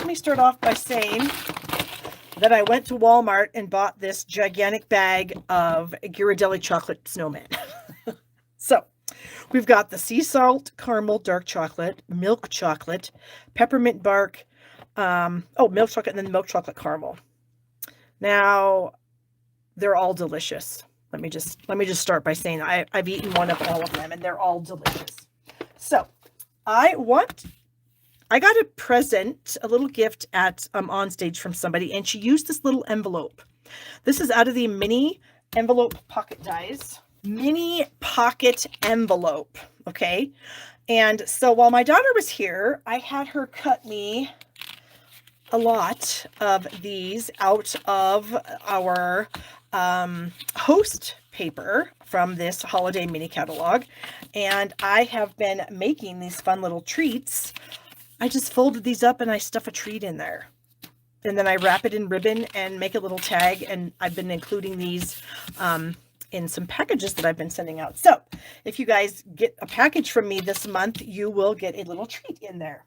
let me start off by saying that I went to Walmart and bought this gigantic bag of Ghirardelli chocolate snowman. So we've got the sea salt caramel dark chocolate, milk chocolate, peppermint bark, milk chocolate, and then milk chocolate caramel. Now, they're all delicious. Let me just start by saying I've eaten one of all of them, and they're all delicious. So I got a present, a little gift at on stage from somebody, and she used this little envelope. This is out of the mini envelope pocket dies. Mini pocket envelope, okay? And so while my daughter was here, I had her cut me a lot of these out of our host paper from this holiday mini catalog, and I have been making these fun little treats. I just folded these up and I stuff a treat in there, and then I wrap it in ribbon and make a little tag, and I've been including these in some packages that I've been sending out. So if you guys get a package from me this month, you will get a little treat in there.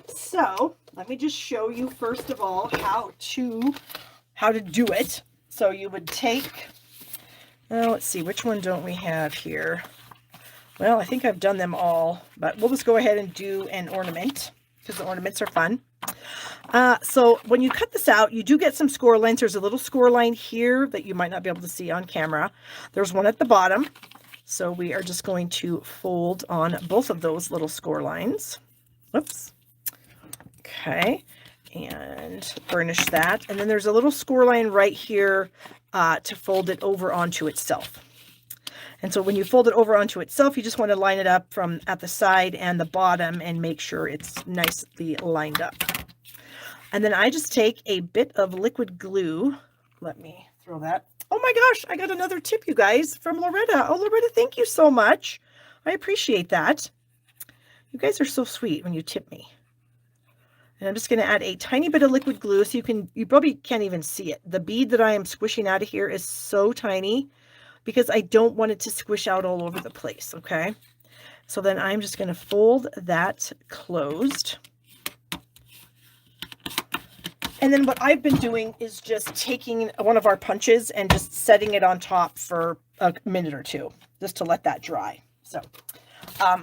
So let me just show you first of all how to do it. So you would take, let's see, which one don't we have here? Well, I think I've done them all, but we'll just go ahead and do an ornament because the ornaments are fun. So when you cut this out, you do get some score lines. There's a little score line here that you might not be able to see on camera. There's one at the bottom. So we are just going to fold on both of those little score lines. Whoops. Okay. And burnish that. And then there's a little score line right here to fold it over onto itself. And so when you fold it over onto itself, you just want to line it up from at the side and the bottom and make sure it's nicely lined up. And then I just take a bit of liquid glue. Let me throw that. Oh my gosh, I got another tip, you guys, from Loretta. Oh, Loretta, thank you so much. I appreciate that. You guys are so sweet when you tip me. And I'm just going to add a tiny bit of liquid glue so you probably can't even see it. The bead that I am squishing out of here is so tiny because I don't want it to squish out all over the place, okay? So then I'm just going to fold that closed. And then what I've been doing is just taking one of our punches and just setting it on top for a minute or two, just to let that dry. So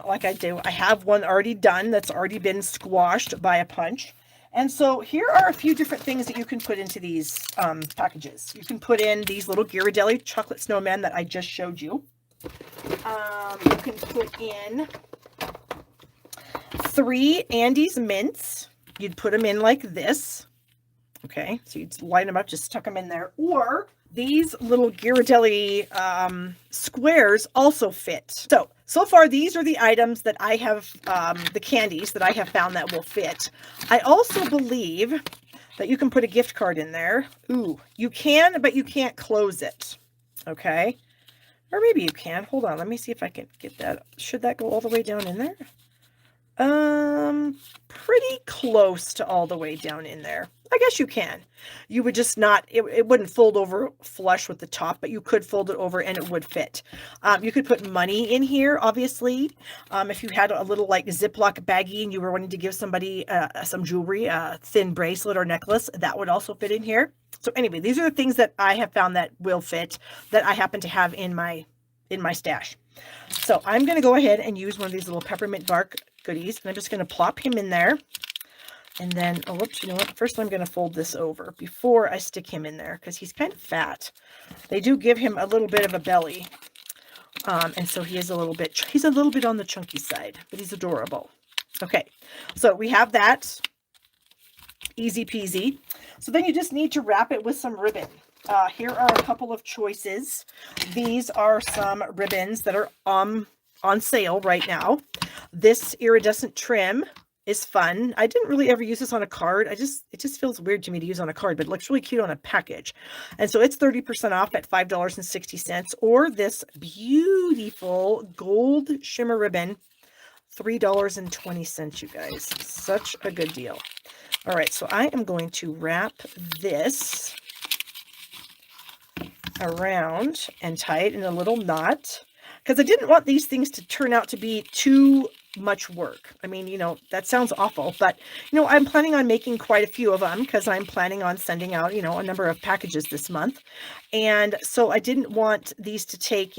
like I do, I have one already done that's already been squashed by a punch. And so here are a few different things that you can put into these packages. You can put in these little Ghirardelli chocolate snowmen that I just showed you. You can put in 3 Andes mints. You'd put them in like this. Okay, so you'd line them up, just tuck them in there. Or these little Ghirardelli squares also fit. So far, these are the items that I have, the candies that I have found that will fit. I also believe that you can put a gift card in there. Ooh, you can, but you can't close it. Okay, or maybe you can. Hold on, let me see if I can get that. Should that go all the way down in there? Pretty close to all the way down in there. I guess you can. You would just not, it wouldn't fold over flush with the top, but you could fold it over and it would fit. You could put money in here, obviously. If you had a little like Ziploc baggie and you were wanting to give somebody some jewelry, a thin bracelet or necklace, that would also fit in here. So anyway, these are the things that I have found that will fit, that I happen to have in my stash. So I'm going to go ahead and use one of these little peppermint bark goodies, and I'm just going to plop him in there. And then, oh, whoops, you know what? First, I'm going to fold this over before I stick him in there because he's kind of fat. They do give him a little bit of a belly. And so he's a little bit on the chunky side, but he's adorable. Okay, so we have that. Easy peasy. So then you just need to wrap it with some ribbon. Here are a couple of choices. These are some ribbons that are on sale right now. This iridescent trim is fun. I didn't really ever use this on a card. It just feels weird to me to use on a card, but it looks really cute on a package. And so it's 30% off at $5.60. Or this beautiful gold shimmer ribbon, $3.20, you guys. Such a good deal. All right, so I am going to wrap this around and tie it in a little knot because I didn't want these things to turn out to be too much work. I mean, that sounds awful, but, I'm planning on making quite a few of them because I'm planning on sending out, a number of packages this month. And so I didn't want these to take,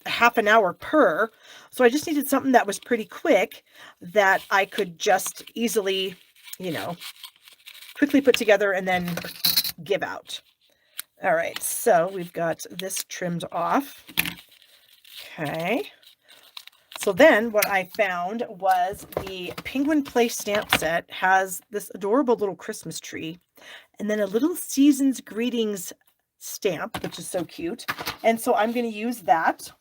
half an hour per. So I just needed something that was pretty quick that I could just easily, quickly put together and then give out. All right, so we've got this trimmed off. Okay. So then what I found was the Penguin Play stamp set has this adorable little Christmas tree and then a little Season's Greetings stamp, which is so cute. And so I'm going to use that.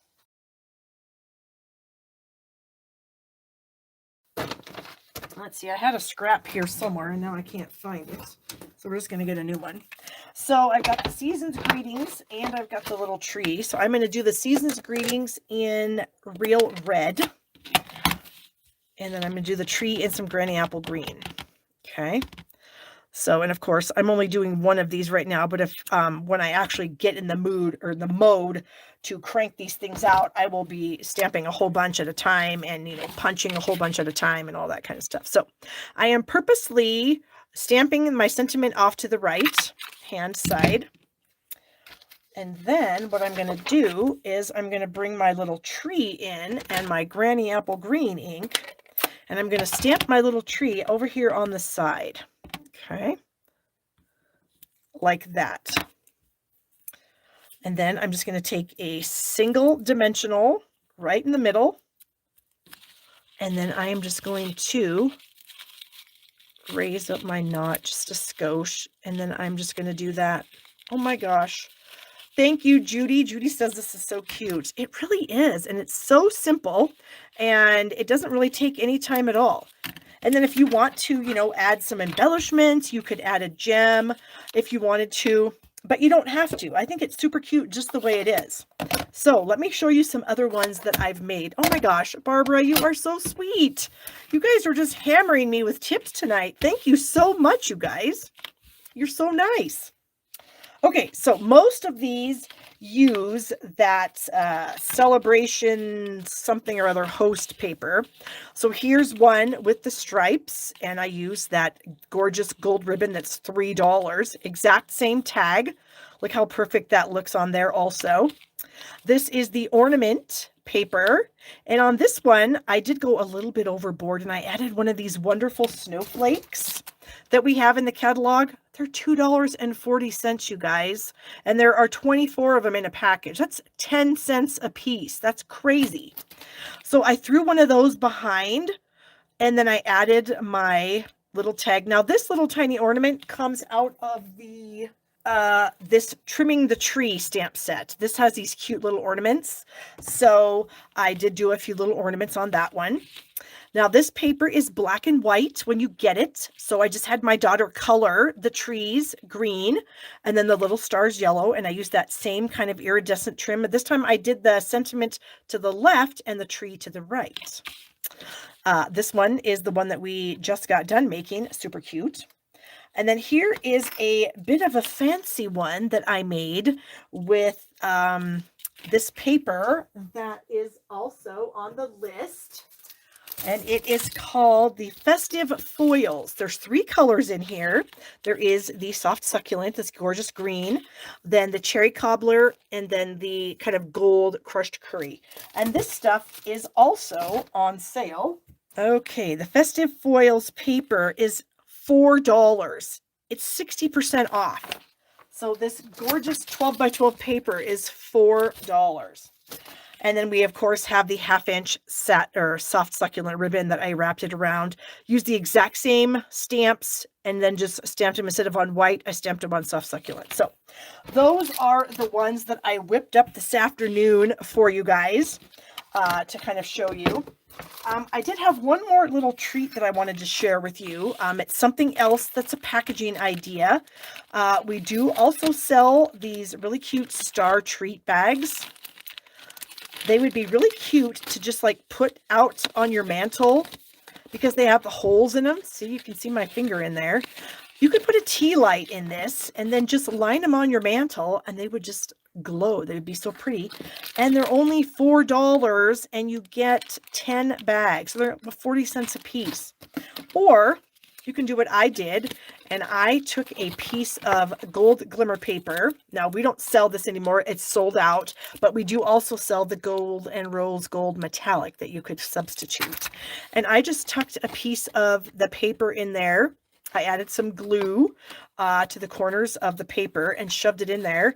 Let's see, I had a scrap here somewhere and now I can't find it. So we're just going to get a new one. So I've got the Season's Greetings and I've got the little tree. So I'm going to do the Season's Greetings in real red. And then I'm going to do the tree in some Granny Apple green. Okay. So, and of course, I'm only doing one of these right now, but if when I actually get in the mood or the mode to crank these things out, I will be stamping a whole bunch at a time and, punching a whole bunch at a time and all that kind of stuff. So I am purposely stamping my sentiment off to the right hand side. And then what I'm going to do is I'm going to bring my little tree in and my Granny Apple green ink, and I'm going to stamp my little tree over here on the side. Okay, like that. And then I'm just going to take a single dimensional right in the middle. And then I am just going to raise up my knot just a skosh. And then I'm just going to do that. Oh my gosh. Thank you, Judy. Judy says this is so cute. It really is. And it's so simple. And it doesn't really take any time at all. And then if you want to, add some embellishments, you could add a gem if you wanted to, but you don't have to. I think it's super cute just the way it is. So let me show you some other ones that I've made. Oh my gosh, Barbara, you are so sweet. You guys are just hammering me with tips tonight. Thank you so much, you guys. You're so nice. Okay, so most of these use that celebration something or other host paper. So here's one with the stripes, and I use that gorgeous gold ribbon that's $3. Exact same tag. Look how perfect that looks on there also. This is the ornament paper, and on this one I did go a little bit overboard and I added one of these wonderful snowflakes that we have in the catalog. They're $2.40, you guys, and there are 24 of them in a package. That's 10 cents a piece. That's crazy. So I threw one of those behind, and then I added my little tag. Now this little tiny ornament comes out of the this Trimming the Tree stamp set. This has these cute little ornaments. So I did do a few little ornaments on that one. Now this paper is black and white when you get it. So I just had my daughter color the trees green and then the little stars yellow. And I used that same kind of iridescent trim. But this time I did the sentiment to the left and the tree to the right. This one is the one that we just got done making. Super cute. And then here is a bit of a fancy one that I made with this paper that is also on the list. And it is called the Festive Foils. There's 3 colors in here. There is the soft succulent, this gorgeous green, then the cherry cobbler, and then the kind of gold crushed curry. And this stuff is also on sale. Okay, the Festive Foils paper is $4. It's 60% off. So this gorgeous 12 by 12 paper is $4. And then we, of course, have the 1/2-inch soft succulent ribbon that I wrapped it around. Used the exact same stamps and then just stamped them instead of on white. I stamped them on soft succulent. So those are the ones that I whipped up this afternoon for you guys to kind of show you. I did have one more little treat that I wanted to share with you. It's something else that's a packaging idea. We do also sell these really cute star treat bags. They would be really cute to just like put out on your mantle because they have the holes in them. See, you can see my finger in there. You could put a tea light in this and then just line them on your mantle and they would just glow. They would be so pretty. And they're only $4 and you get 10 bags. So they're 40 cents a piece. Or you can do what I did, and I took a piece of gold glimmer paper. Now, we don't sell this anymore. It's sold out, but we do also sell the gold and rose gold metallic that you could substitute. And I just tucked a piece of the paper in there. I added some glue to the corners of the paper and shoved it in there.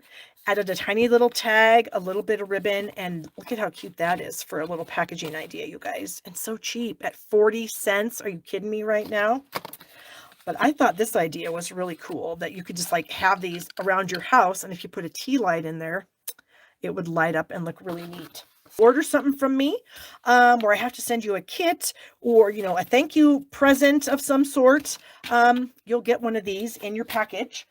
Added a tiny little tag, a little bit of ribbon, and look at how cute that is for a little packaging idea, you guys. And so cheap at 40 cents. Are you kidding me right now? But I thought this idea was really cool, that you could just like have these around your house, and if you put a tea light in there, it would light up and look really neat. Order something from me where I have to send you a kit or, you know, a thank you present of some sort. You'll get one of these in your package.